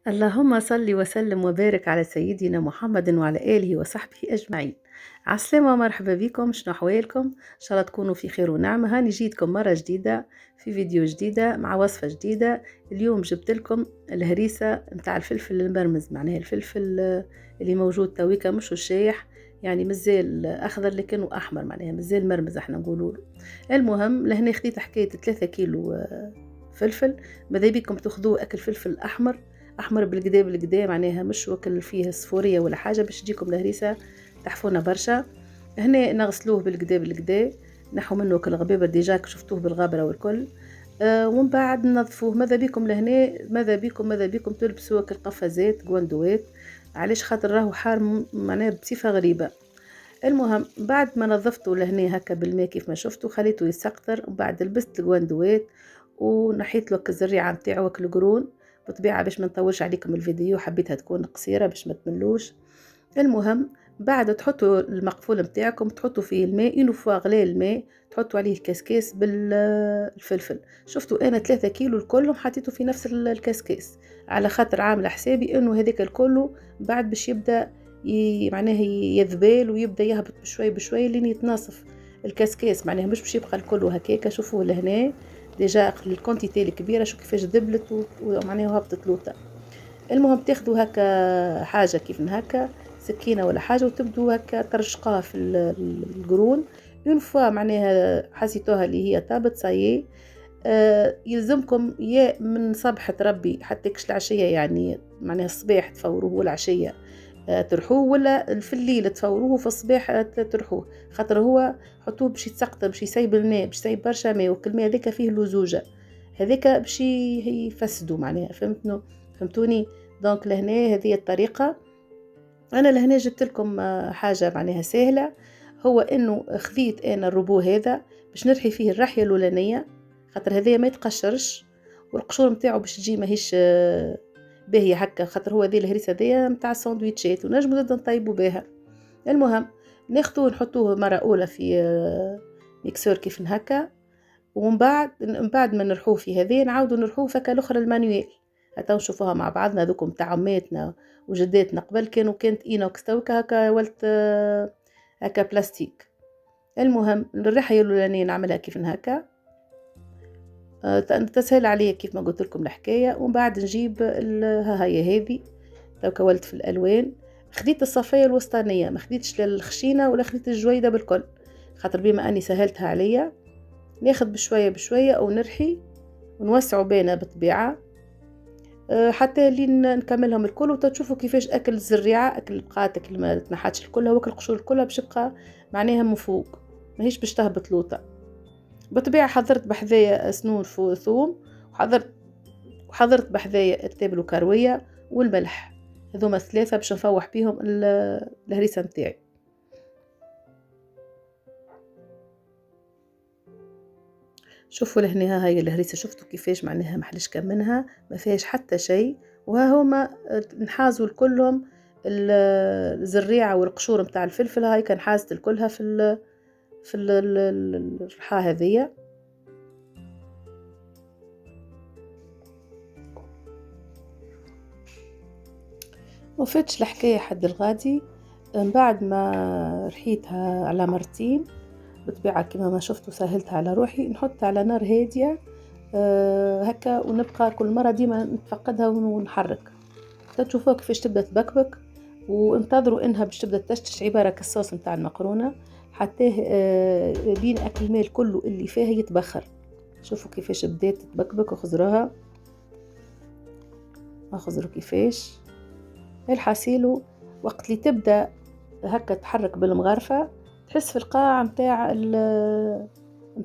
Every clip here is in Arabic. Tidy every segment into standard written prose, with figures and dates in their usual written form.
اللهم صل وسلم وبارك على سيدنا محمد وعلى آله وصحبه أجمعين. عسلامة ومرحبا بكم، شنو أحوالكم؟ إن شاء الله تكونوا في خير ونعمة. هاني جيتكم مرة جديدة في فيديو جديدة مع وصفة جديدة. اليوم جبت لكم الهريسة متاع الفلفل المرمز، معناها الفلفل اللي موجود تويكا مش الشايح، يعني مازال أخضر لكنه أحمر، معناها مازال مرمز احنا نقولوا له. المهم لهنا خديت حكاية 3 كيلو فلفل. ماذا بيكم تاخذوه أكل فلفل أحمر، احمر بالقدا بالقدا، معناها مش وكل فيه صفوريه ولا حاجه باش تجيكم الهريسه تحفونه برشا. هنا نغسلوه بالقدا بالقدا، نحو منه كل غبيبه ديجا شفتوه بالغابره والكل. ومن بعد ننظفوه. ماذا بيكم لهنا، ماذا بيكم تلبسوا كل قفازات قواندوات، علاش خاطر راهو حار معناها بصفه غريبه. المهم بعد ما نظفته لهنا هكا بالماء كيف ما شفتوا، خليته يسقطر، ومن بعد لبست القواندوات ونحيت له الزريعه نتاعو القرون. بطبيعه باش ما نطولش عليكم الفيديو، حبيتها تكون قصيره باش ما تملوش. المهم بعد تحطوا المقفول نتاعكم، تحطوا فيه الماء، إنه فوا غلي الماء تحطوا عليه الكاسكاس بالفلفل. شفتوا انا 3 كيلو الكلهم حطيته في نفس الكاسكاس، على خاطر عامله حسابي انه هذاك الكله بعد باش يبدا معناه يذبال ويبدا يهبط بشوي بشوي لين يتناصف الكاسكاس، معناها مش باش يبقى الكل هكاكا. شوفوا لهنا ديجا الكونتيتي الكبيره شو كيفاش دبلت ومعناها هبطت لوطه. المهم تاخدوا هكا حاجه كيف هكا سكينه ولا حاجه، وتبدو هكا ترشقوها في القرون. اون فوا معناها حسيتوها اللي هي طابت صايي. يلزمكم يا من صبحة ربي حتى كش العشية، يعني معناها الصباح تفوروه والعشية ترحوه، ولا في الليل تفوروه في الصباح ترحوه، خاطر هو حطوه باش يتسقط، باش يسيب الماء، باش يسيب برشا ماء، وكل الماء هذاك فيه لزوجة، هذاك باش يفسدوا معناها. فهمتوني؟ دونك لهنا هذه الطريقة. انا لهنا جبت لكم حاجة معناها سهلة، هو انه خذيت انا الربو هذا باش نرحي فيه الرحية الاولانية، خاطر هذايا ما يتقشرش، والقشور نتاعو باش تجي ماهيش باهية هكا، خاطر هو ذي الهريسة هذيا نتاع الساندويتشات ونجمو زاد نطيبو بها. المهم ناخدوه نحطوه مرة أولى في ميكسور كيف هكا، ومن بعد ما نرحوه في هذه نعاودو نرحوه فكا الأخرى المانيوال. هتا نشوفوها مع بعضنا، ذوكم تاع عماتنا وجداتنا قبل كانت اينوكس، توكا هكا ولت هكا بلاستيك. المهم الرحية الأولانية نعملها كيف هكا، تسهل عليا كيف ما قلت لكم الحكايه. ومن بعد نجيب ها هي هذه توكا ولت في الالوان. خديت الصفايه الوسطانيه، ما خديتش الخشينه ولا خديت الجويده بالكل، خاطر بما اني سهلتها عليا ناخذ بشويه بشويه او نرحي ونوسعوا بينا بالطبيعه حتى لين نكملهم الكل. وتشوفوا كيفاش اكل الزريعه، اكل البقات، اكل ما تنحاتش الكلها، واكل القشور كلها باش يبقى معناها من فوق، ماهيش باش تهبط لوطه. بالطبيعه حضرت بحذايا سنون ثوم، وحضرت بحذايا التابل وكروية والملح، هذوما 3 باش نفوح بيهم الهريسة نتاعي. شوفوا لهنا هاي الهريسة، شفتوا كيفاش معناها محلش كم منها، ما فيهاش حتى شيء. وها هما نحازوا الكلهم الزريعة والقشور متاع الفلفل، هاي كان حازت الكلها في الرحاة هذية. وفتش الحكاية حد الغادي. من بعد ما رحيتها على مرتين بالطبيعة كما ما شفتوا سهلتها على روحي، نحط على نار هادية هكا، ونبقى كل مرة ديما نتفقدها ونحرك تشوفوها كيفاش تبدأ تبكبك. وانتظروا انها باش تبدأ تشتش عبارة كالصوص متاع المقرونة حتى لين اكل الماء كله اللي فيها يتبخر. شوفوا كيفاش بدات تبكبك، وخزروها اخزروا كيفاش الحاسيلو. وقت اللي تبدأ هكا تحرك بالمغرفة، تحس في القاع متاع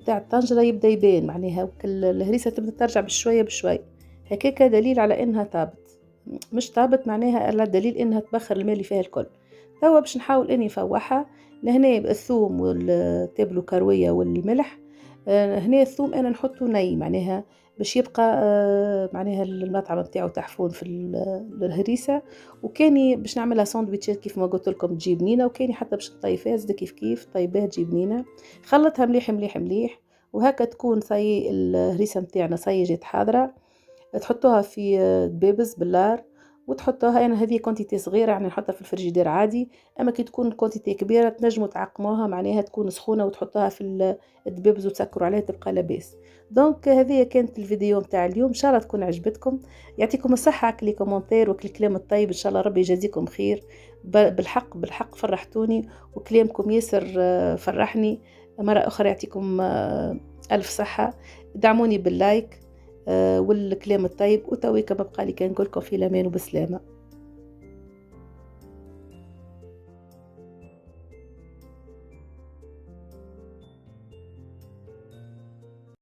الطنجرة يبدأ يبان، معناها الهريسة تبدأ ترجع بشوية بشوي، هكاكا دليل على انها طابت. مش طابت معناها الا دليل انها تبخر الماء اللي فيها الكل. توا باش نحاول اني نفوحها. لهنا الثوم والتابلو كروية والملح. هنا الثوم انا نحطه ني، معناها باش يبقى معناها المطعم نتاعو تحفون في الهريسة. وكاني باش نعملها ساندويتشات كيف ما قلت لكم تجيب بنينه، وكاني حتى باش نطيفها زاد كيف طيبها تجيب بنينه. خلطها مليح مليح مليح، وهكا تكون صاي الهريسه نتاعنا صاي جات حاضره. تحطوها في دبابز باللار، وتحطوها. انا هذه كونتيتي صغيره يعني نحطها في الفريجيدير عادي، اما كي تكون كونتيتي كبيره تنجموا تعقموها، معناها تكون سخونه وتحطوها في الدبابز وتسكروا عليها تبقى لاباس. دونك هذه كانت الفيديو نتاع اليوم، ان شاء الله تكون عجبتكم. يعطيكم الصحه على لي كومونتير وكل الكلام الطيب، ان شاء الله ربي يجازيكم خير. بالحق بالحق فرحتوني، وكلامكم ياسر فرحني. مرة أخرى يعطيكم ألف صحة. دعموني باللايك والكلام الطيب، وتويك ببقى لي كان نقولكم في الأمان وبسلامة.